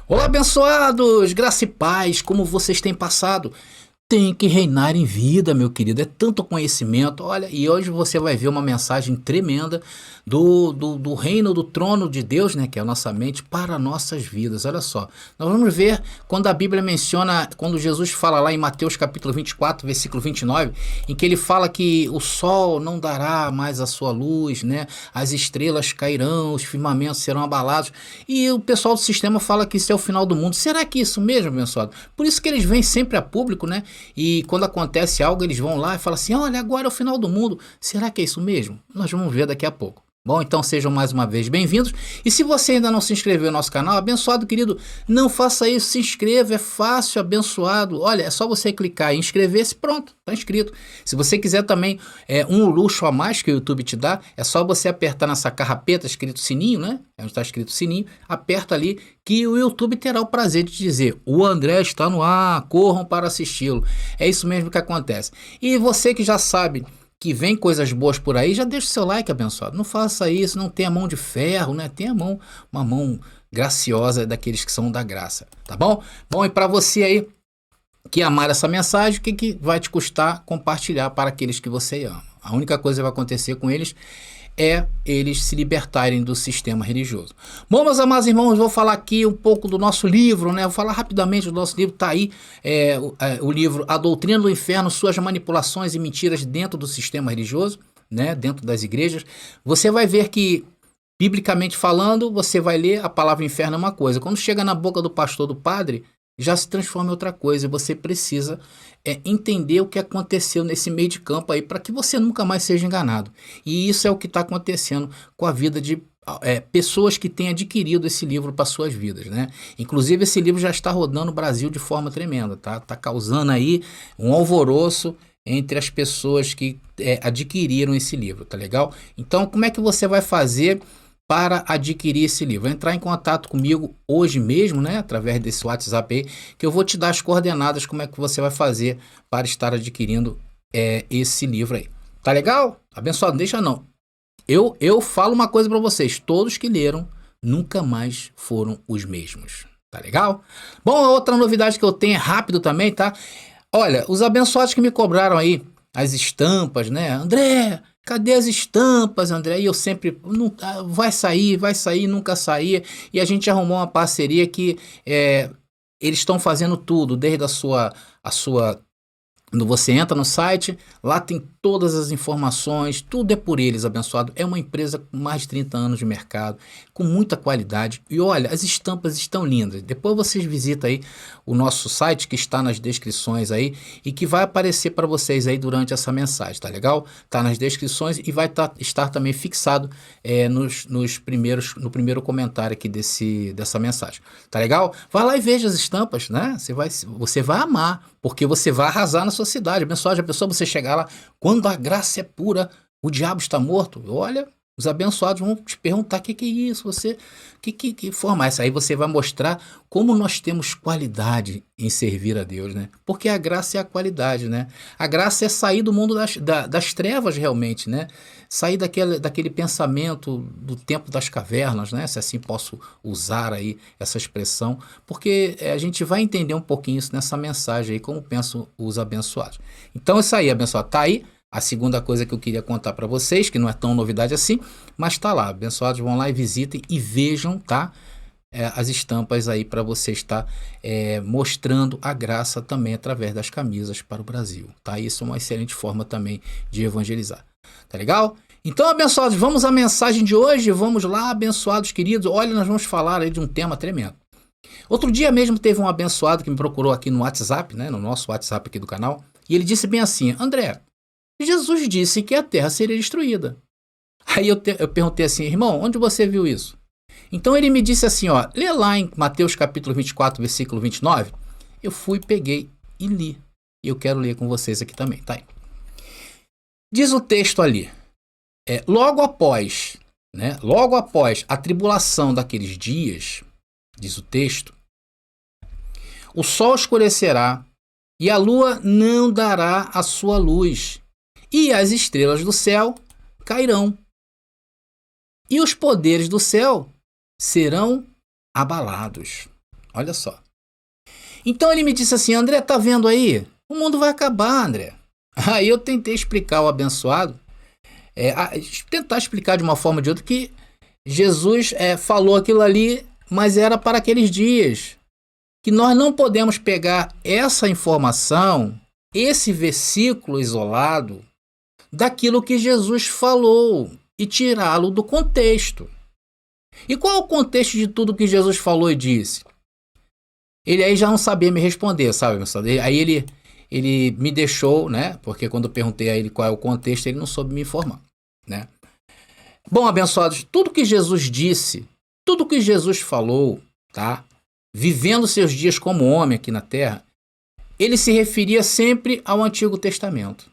Olá, abençoados! Graça e paz, como vocês têm passado? Tem que reinar em vida, meu querido. É tanto conhecimento. Olha, e hoje você vai ver uma mensagem tremenda do reino, do trono de Deus, né? Que é a nossa mente, para nossas vidas. Olha só. Nós vamos ver quando a Bíblia menciona, quando Jesus fala lá em Mateus capítulo 24, versículo 29, em que ele fala que o sol não dará mais a sua luz, né? As estrelas cairão, os firmamentos serão abalados. E o pessoal do sistema fala que isso é o final do mundo. Será que é isso mesmo, abençoado? Por isso que eles vêm sempre a público, né? E quando acontece algo, eles vão lá e falam assim: olha, agora é o final do mundo. Será que é isso mesmo? Nós vamos ver daqui a pouco. Bom, então sejam mais uma vez bem-vindos. E se você ainda não se inscreveu no nosso canal, abençoado querido, não faça isso, se inscreva, é fácil, abençoado. Olha, é só você clicar em inscrever-se, pronto, está inscrito. Se você quiser também um luxo a mais que o YouTube te dá, é só você apertar nessa carrapeta escrito sininho, né? Onde está escrito sininho, aperta ali que o YouTube terá o prazer de dizer: o André está no ar, corram para assisti-lo. É isso mesmo que acontece. E você que já sabe que vem coisas boas por aí, já deixa o seu like, abençoado. Não faça isso, não tenha mão de ferro, né? Tenha uma mão graciosa daqueles que são da graça, tá bom? Bom, e para você aí que amar essa mensagem, o que vai te custar compartilhar para aqueles que você ama? A única coisa que vai acontecer com eles é eles se libertarem do sistema religioso. Bom, meus amados irmãos, vou falar aqui um pouco do nosso livro, né? Vou falar rapidamente do nosso livro, tá aí o livro A Doutrina do Inferno, Suas Manipulações e Mentiras dentro do Sistema Religioso, né? Dentro das igrejas. Você vai ver que, biblicamente falando, você vai ler a palavra inferno é uma coisa. Quando chega na boca do pastor, do padre, já se transforma em outra coisa. E você precisa entender o que aconteceu nesse meio de campo aí para que você nunca mais seja enganado. E isso é o que está acontecendo com a vida de pessoas que têm adquirido esse livro para suas vidas, né? Inclusive esse livro já está rodando o Brasil de forma tremenda, tá? Tá causando aí um alvoroço entre as pessoas que adquiriram esse livro, tá legal? Então, como é que você vai fazer para adquirir esse livro? Entrar em contato comigo hoje mesmo, né, através desse WhatsApp aí, que eu vou te dar as coordenadas, como é que você vai fazer para estar adquirindo esse livro aí. Tá legal? Abençoado, não deixa não. Eu falo uma coisa para vocês, todos que leram nunca mais foram os mesmos. Tá legal? Bom, a outra novidade que eu tenho é rápido também, tá? Olha, os abençoados que me cobraram aí as estampas, né? André, cadê as estampas, André? E eu sempre, não, vai sair, nunca saía. E a gente arrumou uma parceria que eles estão fazendo tudo, desde a sua quando você entra no site, lá tem todas as informações, tudo é por eles, abençoado. É uma empresa com mais de 30 anos de mercado, com muita qualidade. E olha, as estampas estão lindas. Depois vocês visitam aí o nosso site, que está nas descrições aí, e que vai aparecer para vocês aí durante essa mensagem, tá legal? Tá nas descrições e vai estar também fixado no primeiro comentário aqui dessa mensagem. Tá legal? Vai lá e veja as estampas, né? Você vai amar, porque você vai arrasar na sua cidade. Abençoado, já pensou você chegar lá, quando a graça é pura, o diabo está morto? Olha, os abençoados vão te perguntar: o que é isso? Você, que forma é essa? Aí você vai mostrar como nós temos qualidade em servir a Deus, né? Porque a graça é a qualidade, né? A graça é sair do mundo das trevas realmente, né? Sair daquele pensamento do tempo das cavernas, né? Se assim posso usar aí essa expressão, porque a gente vai entender um pouquinho isso nessa mensagem aí, como pensam os abençoados. Então isso aí, abençoado, tá aí. A segunda coisa que eu queria contar para vocês, que não é tão novidade assim, mas está lá. Abençoados, vão lá e visitem e vejam, tá? As estampas aí para você estar mostrando a graça também através das camisas para o Brasil, tá? Isso é uma excelente forma também de evangelizar, tá legal? Então, abençoados, vamos à mensagem de hoje. Vamos lá, abençoados queridos. Olha, nós vamos falar aí de um tema tremendo. Outro dia mesmo teve um abençoado que me procurou aqui no WhatsApp, né? No nosso WhatsApp aqui do canal, e ele disse bem assim: André, Jesus disse que a terra seria destruída. Aí eu perguntei assim: irmão, onde você viu isso? Então ele me disse assim, ó, lê lá em Mateus capítulo 24, versículo 29. Eu fui, peguei e li. E eu quero ler com vocês aqui também, tá aí. Diz o texto ali, logo após a tribulação daqueles dias, diz o texto, o sol escurecerá e a lua não dará a sua luz, e as estrelas do céu cairão, e os poderes do céu serão abalados. Olha só. Então ele me disse assim: André, tá vendo aí? O mundo vai acabar, André. Aí eu tentei explicar ao abençoado, tentar explicar de uma forma ou de outra que Jesus falou aquilo ali, mas era para aqueles dias. Que nós não podemos pegar essa informação, esse versículo isolado, daquilo que Jesus falou e tirá-lo do contexto. E qual é o contexto de tudo que Jesus falou e disse? Ele aí já não sabia me responder, sabe? Aí ele me deixou, né? Porque quando eu perguntei a ele qual é o contexto, ele não soube me informar, né? Bom, abençoados, tudo que Jesus disse, tudo que Jesus falou, tá? Vivendo seus dias como homem aqui na Terra, ele se referia sempre ao Antigo Testamento.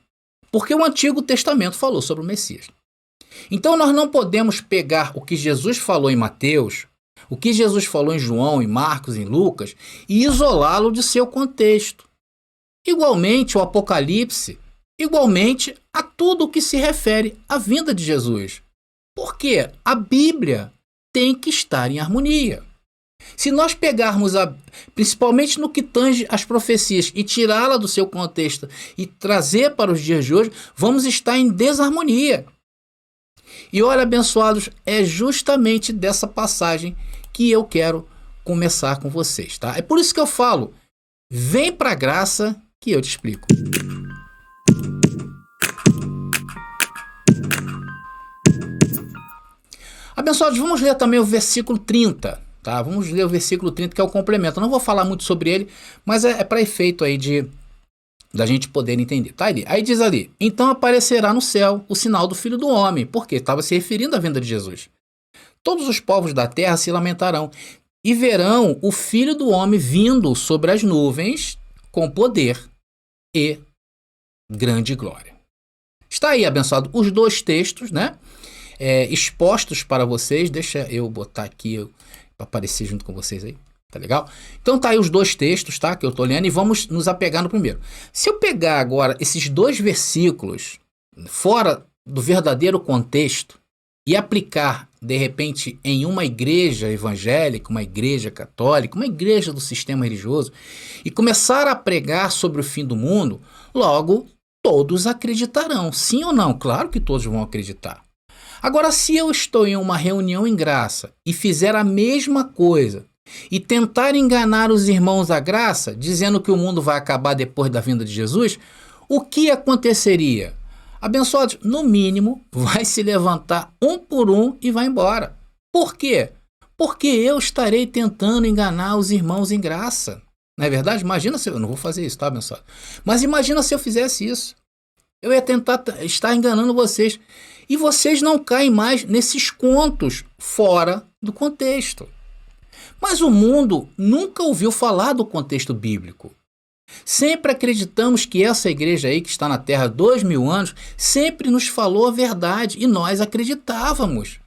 Porque o Antigo Testamento falou sobre o Messias. Então nós não podemos pegar o que Jesus falou em Mateus, o que Jesus falou em João, em Marcos, em Lucas, e isolá-lo de seu contexto. Igualmente o Apocalipse, igualmente a tudo o que se refere à vinda de Jesus. Porque a Bíblia tem que estar em harmonia. Se nós pegarmos, principalmente no que tange as profecias, e tirá-la do seu contexto e trazer para os dias de hoje, vamos estar em desarmonia. E olha, abençoados, é justamente dessa passagem que eu quero começar com vocês, tá? É por isso que eu falo, vem para a graça que eu te explico. Abençoados, vamos ler também o versículo 30, tá? Vamos ler o versículo 30, que é o complemento. Eu não vou falar muito sobre ele, mas é para efeito aí da gente poder entender, tá? Aí diz ali: então aparecerá no céu o sinal do Filho do Homem, porque estava se referindo à vinda de Jesus. Todos os povos da terra se lamentarão e verão o Filho do Homem vindo sobre as nuvens com poder e grande glória. Está aí, abençoado, os dois textos, né? Expostos para vocês. Deixa eu botar aqui para aparecer junto com vocês aí. Tá legal? Então tá aí os dois textos, tá? Que eu tô lendo, e vamos nos apegar no primeiro. Se eu pegar agora esses dois versículos fora do verdadeiro contexto e aplicar, de repente, em uma igreja evangélica, uma igreja católica, uma igreja do sistema religioso, e começar a pregar sobre o fim do mundo, logo todos acreditarão. Sim ou não? Claro que todos vão acreditar. Agora, se eu estou em uma reunião em graça e fizer a mesma coisa e tentar enganar os irmãos da graça, dizendo que o mundo vai acabar depois da vinda de Jesus, o que aconteceria? Abençoados, no mínimo, vai se levantar um por um e vai embora. Por quê? Porque eu estarei tentando enganar os irmãos em graça. Não é verdade? Imagina se eu não vou fazer isso, tá, abençoado? Mas imagina se eu fizesse isso. Eu ia tentar estar enganando vocês. E vocês não caem mais nesses contos fora do contexto. Mas o mundo nunca ouviu falar do contexto bíblico. Sempre acreditamos que essa igreja aí que está na Terra há 2000 anos sempre nos falou a verdade e nós acreditávamos.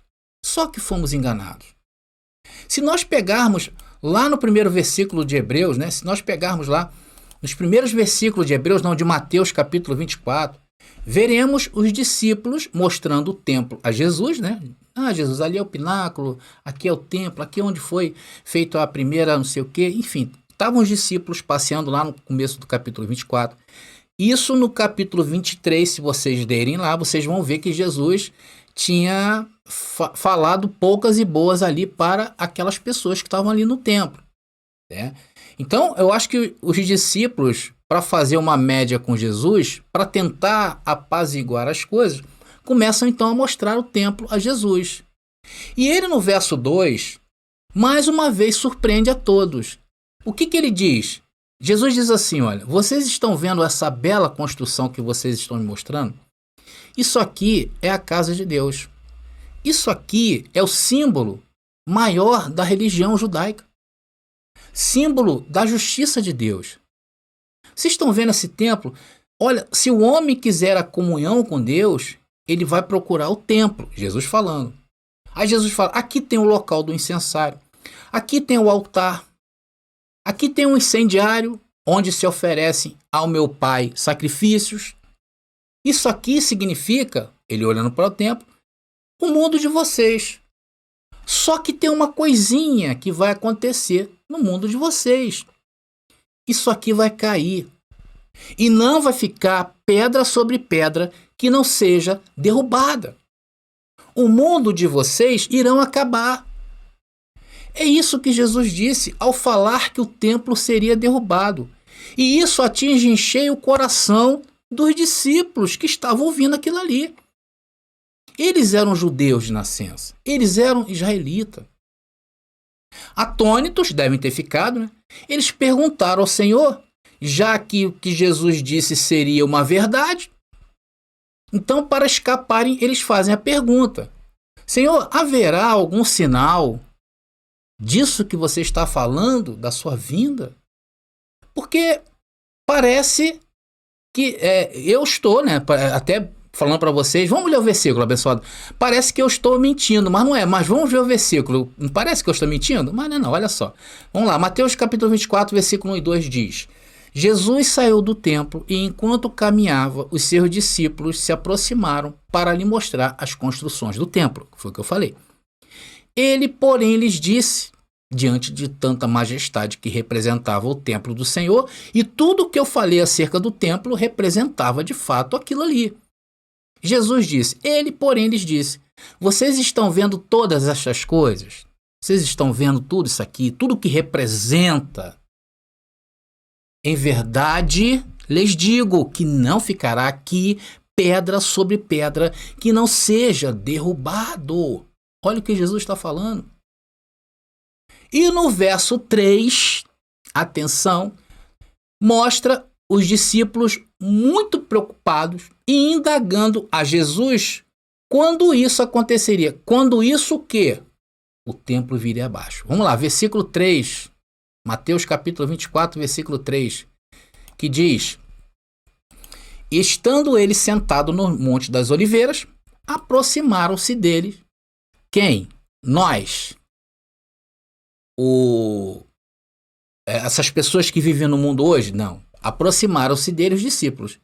Só que fomos enganados. Se nós pegarmos lá no primeiro versículo de Hebreus, né? Se nós pegarmos lá nos primeiros versículos de Hebreus, não, de Mateus capítulo 24, veremos os discípulos mostrando o templo a Jesus, né? Ah, Jesus, ali é o pináculo, aqui é o templo, aqui é onde foi feito a primeira não sei o quê. Enfim, estavam os discípulos passeando lá no começo do capítulo 24. Isso no capítulo 23, se vocês lerem lá, vocês vão ver que Jesus tinha falado poucas e boas ali para aquelas pessoas que estavam ali no templo, né? Então, eu acho que os discípulos, para fazer uma média com Jesus, para tentar apaziguar as coisas, começam então a mostrar o templo a Jesus. E ele no verso 2, mais uma vez surpreende a todos. O que ele diz? Jesus diz assim: olha, vocês estão vendo essa bela construção que vocês estão me mostrando? Isso aqui é a casa de Deus. Isso aqui é o símbolo maior da religião judaica. Símbolo da justiça de Deus. Vocês estão vendo esse templo? Olha, se o homem quiser a comunhão com Deus, ele vai procurar o templo. Jesus falando. Aí Jesus fala: aqui tem o local do incensário. Aqui tem o altar. Aqui tem um incendiário onde se oferecem ao meu Pai sacrifícios. Isso aqui significa, ele olhando para o templo, o mundo de vocês. Só que tem uma coisinha que vai acontecer no mundo de vocês. Isso aqui vai cair. E não vai ficar pedra sobre pedra que não seja derrubada. O mundo de vocês irão acabar. É isso que Jesus disse ao falar que o templo seria derrubado. E isso atinge em cheio o coração dos discípulos que estavam ouvindo aquilo ali. Eles eram judeus de nascença. Eles eram israelitas. Atônitos devem ter ficado, né? Eles perguntaram ao Senhor, já que o que Jesus disse seria uma verdade. Então, para escaparem, eles fazem a pergunta: Senhor, haverá algum sinal disso que você está falando, da sua vinda? Porque parece que eu estou, né, até falando para vocês, vamos ler o versículo, abençoado. Parece que eu estou mentindo, mas não é. Mas vamos ver o versículo. Não parece que eu estou mentindo? Mas não, olha só. Vamos lá, Mateus capítulo 24, versículo 1 e 2 diz: Jesus saiu do templo e enquanto caminhava, os seus discípulos se aproximaram para lhe mostrar as construções do templo. Foi o que eu falei. Ele, porém, lhes disse, diante de tanta majestade que representava o templo do Senhor, e tudo o que eu falei acerca do templo representava de fato aquilo ali. Jesus disse, ele, porém, lhes disse: vocês estão vendo todas estas coisas? Vocês estão vendo tudo isso aqui? Tudo que representa? Em verdade, lhes digo que não ficará aqui pedra sobre pedra que não seja derrubado. Olha o que Jesus está falando. E no verso 3, atenção, mostra os discípulos muito preocupados e indagando a Jesus quando isso aconteceria. Quando isso o quê? O templo viria abaixo. Vamos lá, versículo 3, Mateus capítulo 24, versículo 3, que diz: estando ele sentado no Monte das Oliveiras, aproximaram-se dele. Quem? Nós. Essas pessoas que vivem no mundo hoje? Não. Aproximaram-se dele os discípulos,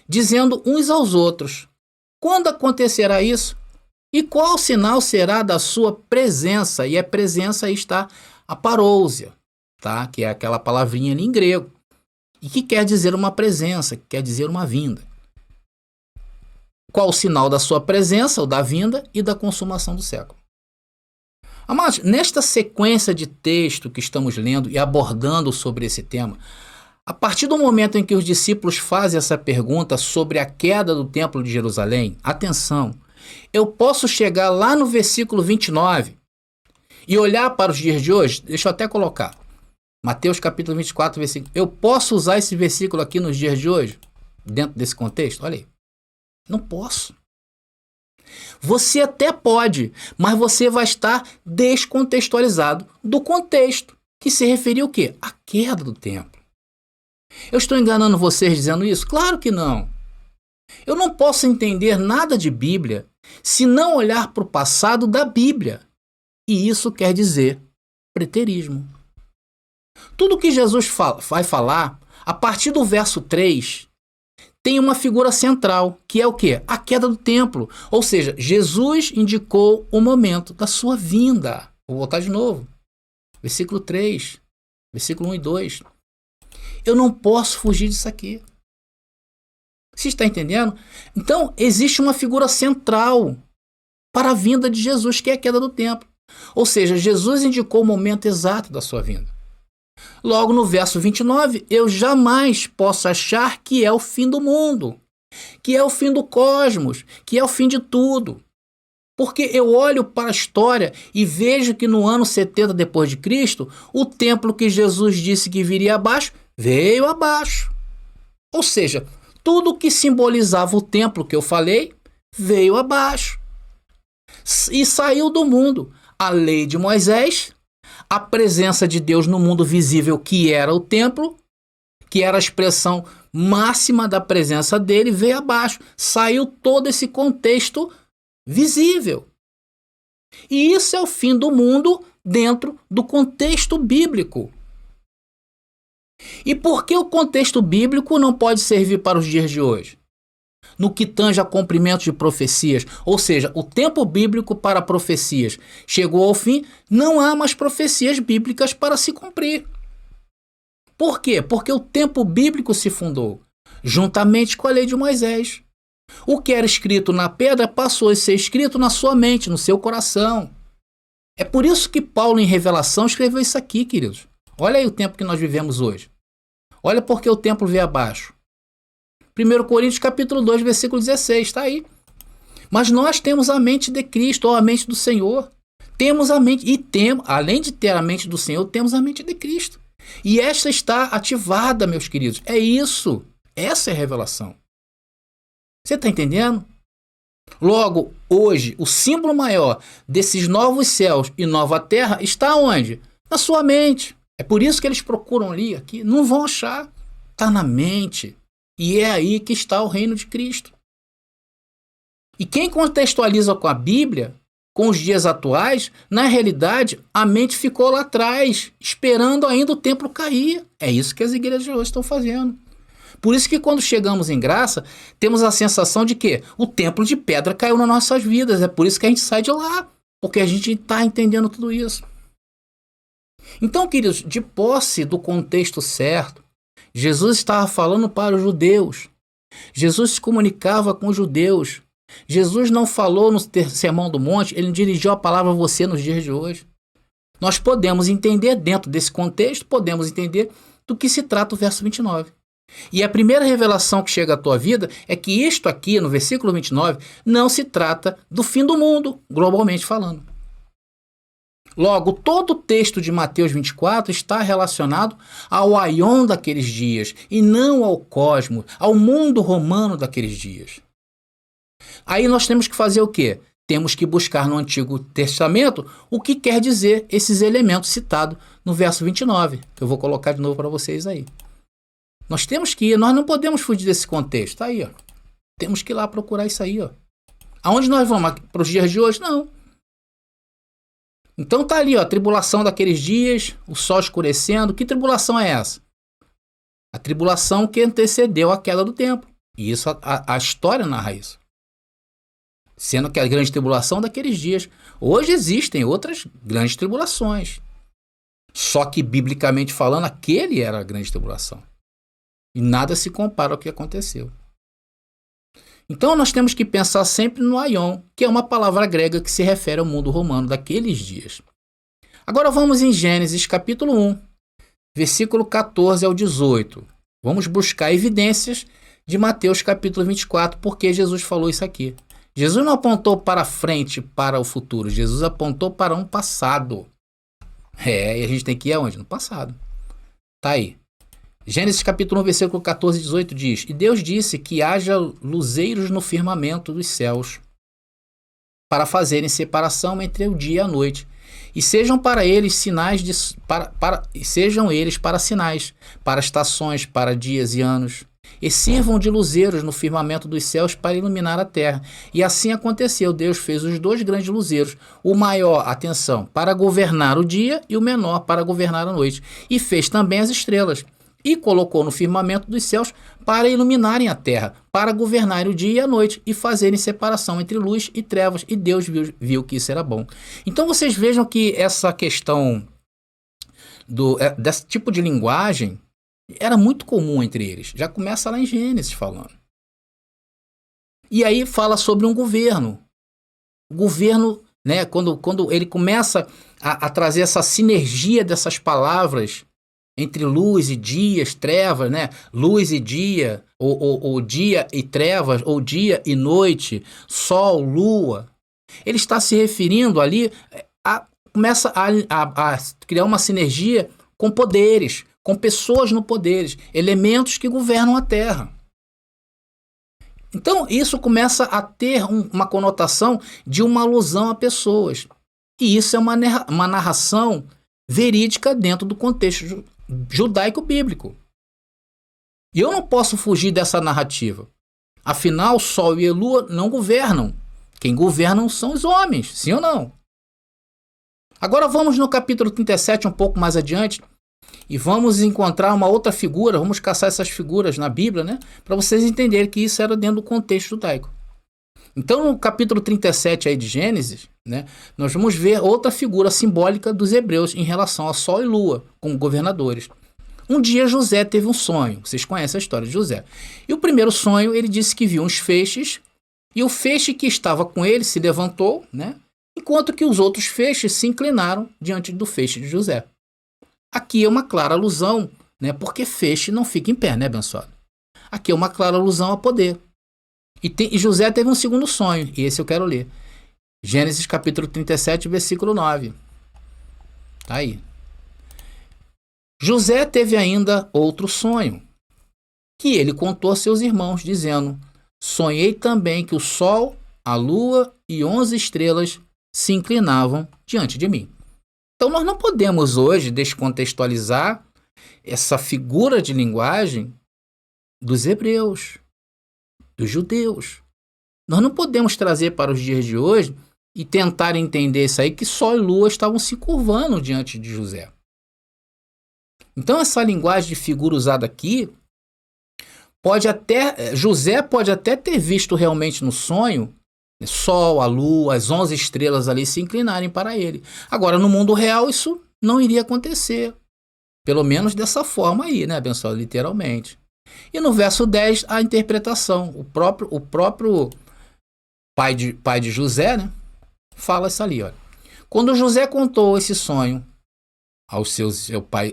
dizendo uns aos outros: quando acontecerá isso? E qual sinal será da sua presença? E a presença aí está a parousia, tá? Que é aquela palavrinha ali em grego. E que quer dizer uma presença, que quer dizer uma vinda. Qual o sinal da sua presença, ou da vinda, e da consumação do século? Amados, nesta sequência de texto que estamos lendo e abordando sobre esse tema, a partir do momento em que os discípulos fazem essa pergunta sobre a queda do templo de Jerusalém, atenção, eu posso chegar lá no versículo 29 e olhar para os dias de hoje. Deixa eu até colocar Mateus capítulo 24, versículo. Eu posso usar esse versículo aqui nos dias de hoje, dentro desse contexto? Olha aí. Não posso. Você até pode, mas você vai estar descontextualizado do contexto, que se referia ao quê? À queda do templo. Eu estou enganando vocês dizendo isso? Claro que não. Eu não posso entender nada de Bíblia se não olhar para o passado da Bíblia. E isso quer dizer preterismo. Tudo que Jesus vai falar, a partir do verso 3, tem uma figura central, que é o quê? A queda do templo. Ou seja, Jesus indicou o momento da sua vinda. Vou voltar de novo. Versículo 3, versículo 1 e 2. Eu não posso fugir disso aqui. Você está entendendo? Então, existe uma figura central para a vinda de Jesus, que é a queda do templo. Ou seja, Jesus indicou o momento exato da sua vinda. Logo no verso 29, eu jamais posso achar que é o fim do mundo, que é o fim do cosmos, que é o fim de tudo. Porque eu olho para a história e vejo que no ano 70 depois de Cristo, o templo que Jesus disse que viria abaixo, veio abaixo. Ou seja, tudo que simbolizava o templo que eu falei, veio abaixo. E saiu do mundo a lei de Moisés, a presença de Deus no mundo visível, que era o templo, que era a expressão máxima da presença dele, veio abaixo. Saiu todo esse contexto visível. E isso é o fim do mundo dentro do contexto bíblico. E por que o contexto bíblico não pode servir para os dias de hoje? no que tange a cumprimento de profecias, ou seja, o tempo bíblico para profecias chegou ao fim, não há mais profecias bíblicas para se cumprir. Por quê? Porque o tempo bíblico se fundou, juntamente com a lei de Moisés. O que era escrito na pedra passou a ser escrito na sua mente, no seu coração. É por isso que Paulo, em Revelação, escreveu isso aqui, queridos. Olha aí o tempo que nós vivemos hoje. Olha porque o templo veio abaixo. 1 Coríntios capítulo 2, versículo 16, está aí. Mas nós temos a mente de Cristo, ou a mente do Senhor. Temos a mente, além de ter a mente do Senhor, temos a mente de Cristo. E esta está ativada, meus queridos. É isso. Essa é a revelação. Você está entendendo? Logo, hoje, o símbolo maior desses novos céus e nova terra está onde? Na sua mente. É por isso que eles procuram ali, aqui. Não vão achar. Está na mente. E é aí que está o reino de Cristo. E quem contextualiza com a Bíblia, com os dias atuais, na realidade, a mente ficou lá atrás, esperando ainda o templo cair. É isso que as igrejas de hoje estão fazendo. Por isso que quando chegamos em graça, temos a sensação de que o templo de pedra caiu nas nossas vidas. É por isso que a gente sai de lá, porque a gente está entendendo tudo isso. Então, queridos, de posse do contexto certo, Jesus estava falando para os judeus. Jesus se comunicava com os judeus. Jesus não falou no Sermão do Monte, ele dirigiu a palavra a você nos dias de hoje. Nós podemos entender, dentro desse contexto, podemos entender do que se trata o verso 29. E a primeira revelação que chega à tua vida é que isto aqui, no versículo 29, não se trata do fim do mundo, globalmente falando. Logo, todo o texto de Mateus 24 está relacionado ao aion daqueles dias, e não ao cosmos, ao mundo romano daqueles dias. Aí nós temos que fazer o quê? Temos que buscar no Antigo Testamento o que quer dizer esses elementos citados no verso 29, que eu vou colocar de novo para vocês aí. Nós temos que ir, nós não podemos fugir desse contexto, está aí, ó. Temos que ir lá procurar isso aí, ó. Aonde nós vamos? Para os dias de hoje? Não. Então tá ali, ó, a tribulação daqueles dias, o sol escurecendo. Que tribulação é essa? A tribulação que antecedeu a queda do templo. E isso, a história narra isso. Sendo que a grande tribulação daqueles dias. Hoje existem outras grandes tribulações. Só que, biblicamente falando, aquele era a grande tribulação. E nada se compara ao que aconteceu. Então nós temos que pensar sempre no aion, que é uma palavra grega que se refere ao mundo romano daqueles dias. Agora vamos em Gênesis capítulo 1, versículo 14 ao 18. Vamos buscar evidências de Mateus capítulo 24, porque Jesus falou isso aqui. Jesus não apontou para frente, para o futuro. Jesus apontou para um passado. E a gente tem que ir aonde? No passado. Tá aí. Gênesis capítulo 1, versículo 14 e 18 diz: E Deus disse que haja luzeiros no firmamento dos céus, para fazerem separação entre o dia e a noite, e sejam para eles sinais sejam eles para sinais, para estações, para dias e anos, e sirvam de luzeiros no firmamento dos céus para iluminar a terra. E assim aconteceu. Deus fez os dois grandes luzeiros, o maior, atenção, para governar o dia, e o menor para governar a noite. E fez também as estrelas, e colocou no firmamento dos céus para iluminarem a terra, para governarem o dia e a noite, e fazerem separação entre luz e trevas, e Deus viu que isso era bom. Então vocês vejam que essa questão desse tipo de linguagem era muito comum entre eles. Já começa lá em Gênesis falando. E aí fala sobre um governo. O governo, né, quando ele começa a trazer essa sinergia dessas palavras, entre luz e dias, trevas, né? Luz e dia, ou dia e trevas, ou dia e noite, sol, lua. Ele está se referindo ali, começa a criar uma sinergia com poderes, com pessoas no poderes, elementos que governam a Terra. Então isso começa a ter uma conotação de uma alusão a pessoas. E isso é uma narração verídica dentro do contexto judaico-bíblico. E eu não posso fugir dessa narrativa. Afinal, Sol e Lua não governam. Quem governam são os homens, sim ou não? Agora vamos no capítulo 37, um pouco mais adiante, E vamos encontrar uma outra figura, vamos caçar essas figuras na Bíblia, né? Para vocês entenderem que isso era dentro do contexto judaico. Então, no capítulo 37 aí de Gênesis, né, nós vamos ver outra figura simbólica dos hebreus em relação a Sol e Lua, como governadores. Um dia José teve um sonho, vocês conhecem a história de José. E o primeiro sonho, ele disse que viu uns feixes, e o feixe que estava com ele se levantou, né, enquanto que os outros feixes se inclinaram diante do feixe de José. Aqui é uma clara alusão, né, porque feixe não fica em pé, né, abençoado? Aqui é uma clara alusão a poder. E José teve um segundo sonho, e esse eu quero ler. Gênesis capítulo 37, versículo 9. Tá aí. José teve ainda outro sonho, que ele contou a seus irmãos, dizendo: sonhei também que o sol, a lua e 11 estrelas se inclinavam diante de mim. Então nós não podemos hoje descontextualizar essa figura de linguagem dos hebreus, dos judeus. Nós não podemos trazer para os dias de hoje e tentar entender isso aí, que Sol e Lua estavam se curvando diante de José. Então essa linguagem de figura usada aqui, José pode até ter visto realmente no sonho Sol, a Lua, as 11 estrelas ali se inclinarem para ele. Agora, no mundo real, isso não iria acontecer. Pelo menos dessa forma aí, né, abençoado, literalmente. E no verso 10, a interpretação. O próprio pai de José, né, fala isso ali, olha. Quando José contou esse sonho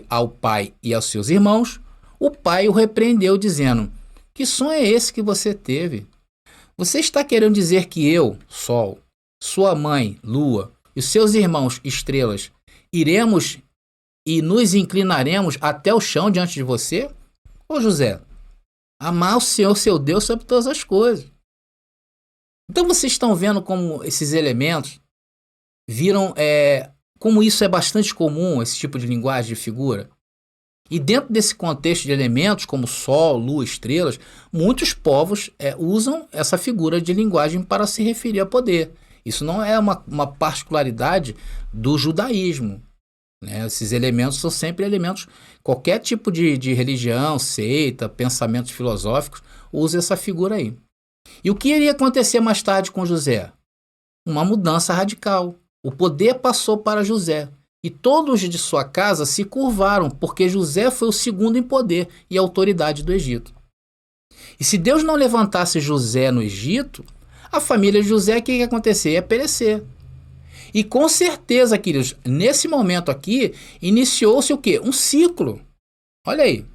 ao pai e aos seus irmãos, o pai o repreendeu, dizendo: que sonho é esse que você teve? Você está querendo dizer que eu, Sol, sua mãe, Lua, e os seus irmãos, estrelas, iremos e nos inclinaremos até o chão diante de você? Ô José, amar o Senhor, seu Deus, sobre todas as coisas. Então vocês estão vendo como esses elementos viram, como isso é bastante comum, esse tipo de linguagem de figura. E dentro desse contexto de elementos como Sol, Lua, estrelas, muitos povos usam essa figura de linguagem para se referir a poder. Isso não é uma particularidade do judaísmo, né? Esses elementos são sempre elementos, qualquer tipo de religião, seita, pensamentos filosóficos, usa essa figura aí. E o que iria acontecer mais tarde com José? Uma mudança radical. O poder passou para José. E todos de sua casa se curvaram, porque José foi o segundo em poder e autoridade do Egito. E se Deus não levantasse José no Egito, a família de José, o que ia acontecer? Ia perecer. E com certeza, queridos, nesse momento aqui, iniciou-se o quê? Um ciclo. Olha aí.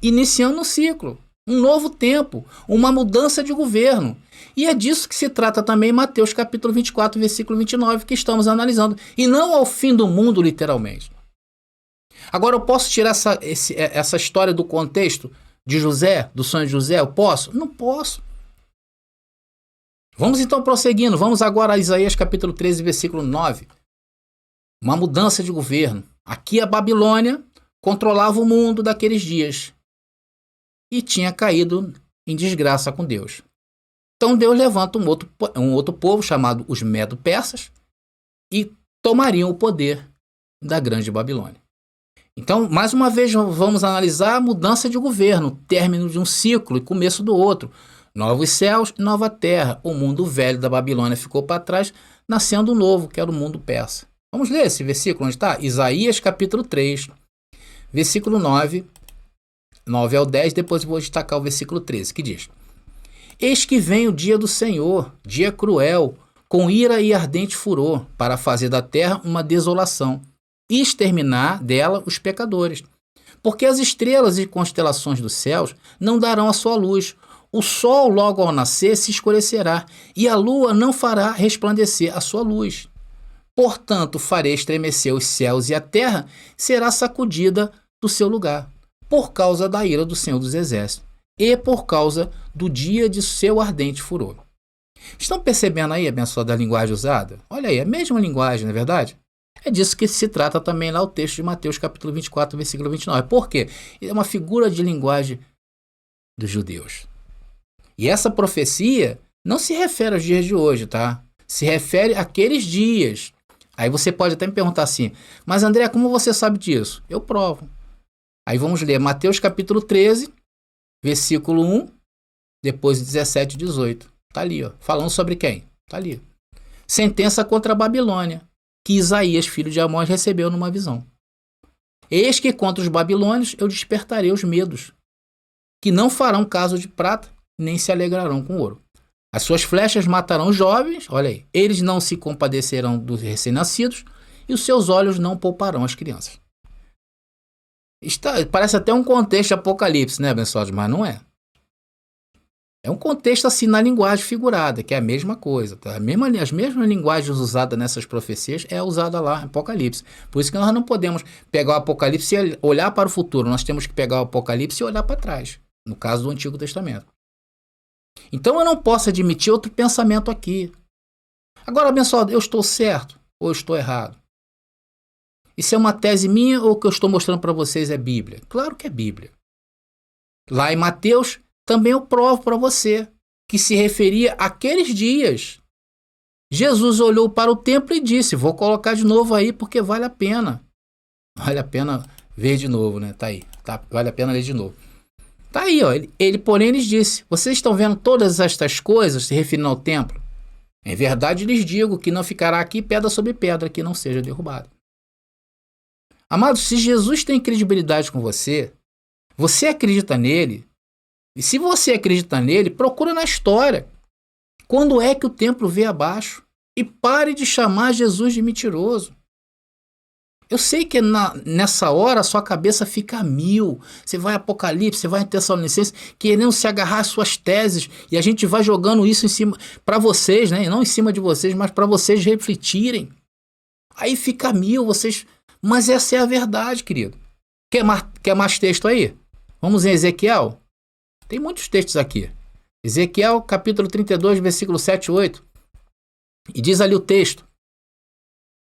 Iniciando um ciclo. Um novo tempo. Uma mudança de governo. E é disso que se trata também Mateus capítulo 24, versículo 29, que estamos analisando. E não ao fim do mundo, literalmente. Agora, eu posso tirar essa história do contexto de José, do sonho de José? Eu posso? Não posso. Vamos então prosseguindo. Vamos agora a Isaías capítulo 13, versículo 9. Uma mudança de governo. Aqui a Babilônia controlava o mundo daqueles dias e tinha caído em desgraça com Deus. Então Deus levanta um outro povo chamado os Medo-Persas e tomariam o poder da grande Babilônia. Então, mais uma vez, vamos analisar a mudança de governo, término de um ciclo e começo do outro. Novos céus e nova terra. O mundo velho da Babilônia ficou para trás, nascendo um novo, que era o mundo persa. Vamos ler esse versículo onde está? Isaías capítulo 3, versículo 9 ao 10, depois eu vou destacar o versículo 13, que diz: Eis que vem o dia do Senhor, dia cruel, com ira e ardente furor, para fazer da terra uma desolação e exterminar dela os pecadores. Porque as estrelas e constelações dos céus não darão a sua luz, o sol logo ao nascer se escurecerá, e a lua não fará resplandecer a sua luz. Portanto, farei estremecer os céus, e a terra será sacudida do seu lugar, por causa da ira do Senhor dos Exércitos, e por causa do dia de seu ardente furor. Estão percebendo aí, abençoado, da linguagem usada? Olha aí, a mesma linguagem, não é verdade? É disso que se trata também lá o texto de Mateus capítulo 24, versículo 29. Por quê? É uma figura de linguagem dos judeus. E essa profecia não se refere aos dias de hoje, tá? Se refere àqueles dias, Aí você pode até me perguntar assim, mas André, como você sabe disso? Eu provo. Aí vamos ler Mateus capítulo 13, versículo 1, depois 17 e 18. Tá ali, ó. Falando sobre quem? Tá ali. Sentença contra a Babilônia, que Isaías, filho de Amós, recebeu numa visão. Eis que contra os babilônios eu despertarei os medos, que não farão caso de prata, nem se alegrarão com ouro. As suas flechas matarão os jovens, olha aí, eles não se compadecerão dos recém-nascidos, e os seus olhos não pouparão as crianças. Parece até um contexto de Apocalipse, né, abençoados? Mas não é. É um contexto assim na linguagem figurada, que é a mesma coisa. Tá? As mesmas linguagens usadas nessas profecias é usada lá em Apocalipse. Por isso que nós não podemos pegar o Apocalipse e olhar para o futuro. Nós temos que pegar o Apocalipse e olhar para trás. No caso do Antigo Testamento. Então eu não posso admitir outro pensamento aqui. Agora, abençoado, eu estou certo ou eu estou errado? Isso é uma tese minha ou o que eu estou mostrando para vocês é Bíblia? Claro que é Bíblia. Lá em Mateus, também eu provo para você que se referia àqueles dias. Jesus olhou para o templo e disse, vou colocar de novo aí porque vale a pena. Vale a pena ver de novo, né? Tá aí. Tá, vale a pena ler de novo. Tá aí, ó. Ele, porém, lhes disse, vocês estão vendo todas estas coisas se referindo ao templo? Em verdade lhes digo que não ficará aqui pedra sobre pedra que não seja derrubada. Amados, se Jesus tem credibilidade com você, você acredita nele, e se você acredita nele, procura na história. Quando é que o templo veio abaixo? E pare de chamar Jesus de mentiroso. Eu sei que nessa hora a sua cabeça fica a mil. Você vai em Apocalipse, você vai em Tessalonicenses, querendo se agarrar às suas teses, e a gente vai jogando isso em cima para vocês, né? Não em cima de vocês, mas para vocês refletirem. Aí fica a mil, vocês... Mas essa é a verdade, querido. Quer mais texto aí? Vamos em Ezequiel? Tem muitos textos aqui. Ezequiel, capítulo 32, versículo 7 e 8. E diz ali o texto.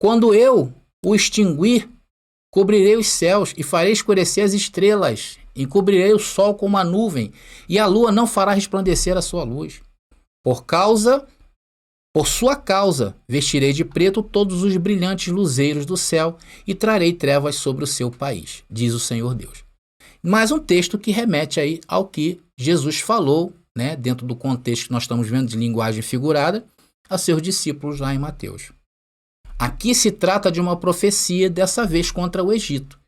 Quando eu o extinguir, cobrirei os céus e farei escurecer as estrelas, e cobrirei o sol com uma nuvem, e a lua não fará resplandecer a sua luz. Por sua causa, vestirei de preto todos os brilhantes luzeiros do céu, e trarei trevas sobre o seu país, diz o Senhor Deus. Mais um texto que remete aí ao que Jesus falou, né, dentro do contexto que nós estamos vendo de linguagem figurada, a seus discípulos lá em Mateus. Aqui se trata de uma profecia, dessa vez contra o Egito.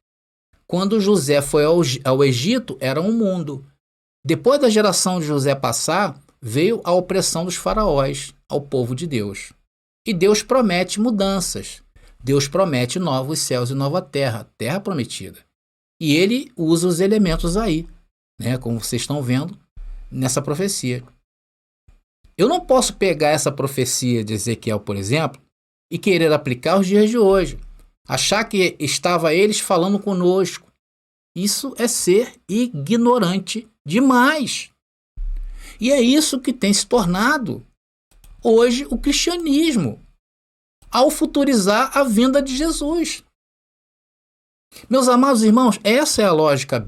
Quando José foi ao Egito, era um mundo. Depois da geração de José passar, veio a opressão dos faraós ao povo de Deus. E Deus promete mudanças. Deus promete novos céus e nova terra, terra prometida. E ele usa os elementos aí, né, como vocês estão vendo nessa profecia. Eu não posso pegar essa profecia de Ezequiel, por exemplo, e querer aplicar os dias de hoje. Achar que estava eles falando conosco. Isso é ser ignorante demais. E é isso que tem se tornado hoje o cristianismo, ao futurizar a vinda de Jesus. Meus amados irmãos, essa é a lógica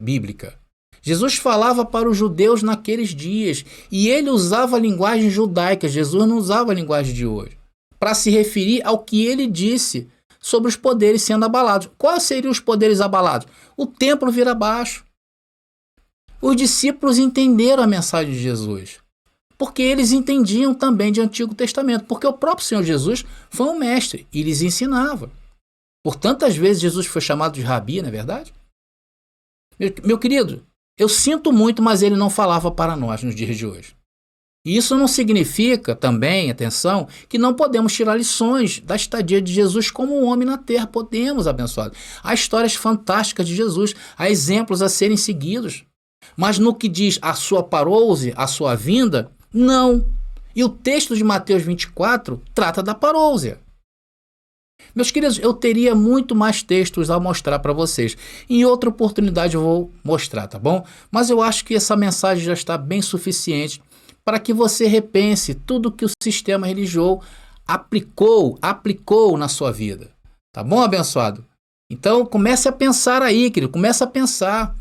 bíblica. Jesus falava para os judeus naqueles dias e ele usava a linguagem judaica. Jesus não usava a linguagem de hoje, para se referir ao que ele disse sobre os poderes sendo abalados. Quais seriam os poderes abalados? O templo vir abaixo. Os discípulos entenderam a mensagem de Jesus, porque eles entendiam também de Antigo Testamento, porque o próprio Senhor Jesus foi um mestre e lhes ensinava. Por tantas vezes Jesus foi chamado de rabi, não é verdade? Meu querido, eu sinto muito, mas ele não falava para nós nos dias de hoje. E isso não significa também, atenção, que não podemos tirar lições da estadia de Jesus como um homem na terra. Podemos, abençoado. Há histórias fantásticas de Jesus, há exemplos a serem seguidos. Mas no que diz a sua parousia, a sua vinda, não. E o texto de Mateus 24 trata da parousia. Meus queridos, eu teria muito mais textos a mostrar para vocês. Em outra oportunidade eu vou mostrar, tá bom? Mas eu acho que essa mensagem já está bem suficiente para que você repense tudo que o sistema religioso aplicou na sua vida. Tá bom, abençoado? Então comece a pensar aí, querido. Comece a pensar.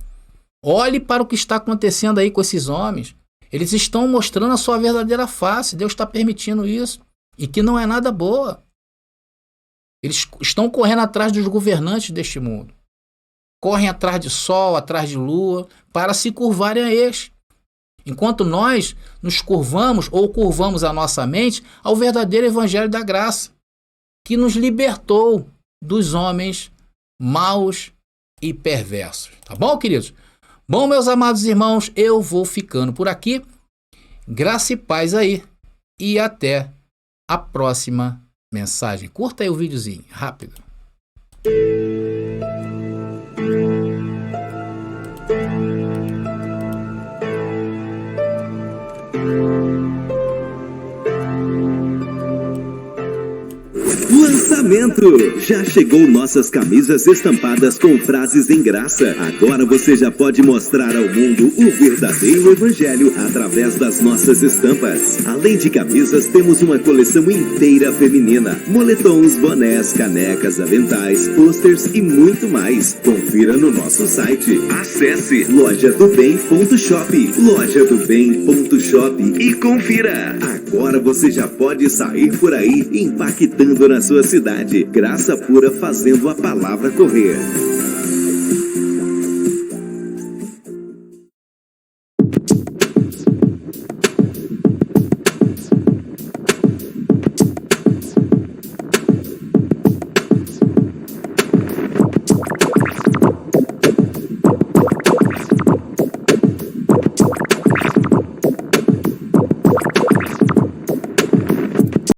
Olhe para o que está acontecendo aí com esses homens. Eles estão mostrando a sua verdadeira face. Deus está permitindo isso. E que não é nada boa. Eles estão correndo atrás dos governantes deste mundo. Correm atrás de sol, atrás de lua, para se curvarem a eles. Enquanto nós nos curvamos ou curvamos a nossa mente ao verdadeiro evangelho da graça, que nos libertou dos homens maus e perversos. Tá bom, queridos? Bom, meus amados irmãos, eu vou ficando por aqui. Graça e paz aí. E até a próxima mensagem. Curta aí o videozinho, rápido. Lançamento! Já chegou nossas camisas estampadas com frases em graça. Agora você já pode mostrar ao mundo o verdadeiro evangelho através das nossas estampas. Além de camisas, temos uma coleção inteira feminina. Moletons, bonés, canecas, aventais, posters e muito mais. Confira no nosso site. Acesse lojadobem.shop, lojadobem.shop e confira. Agora você já pode sair por aí impactando na sua cidade. Graça pura fazendo a palavra correr.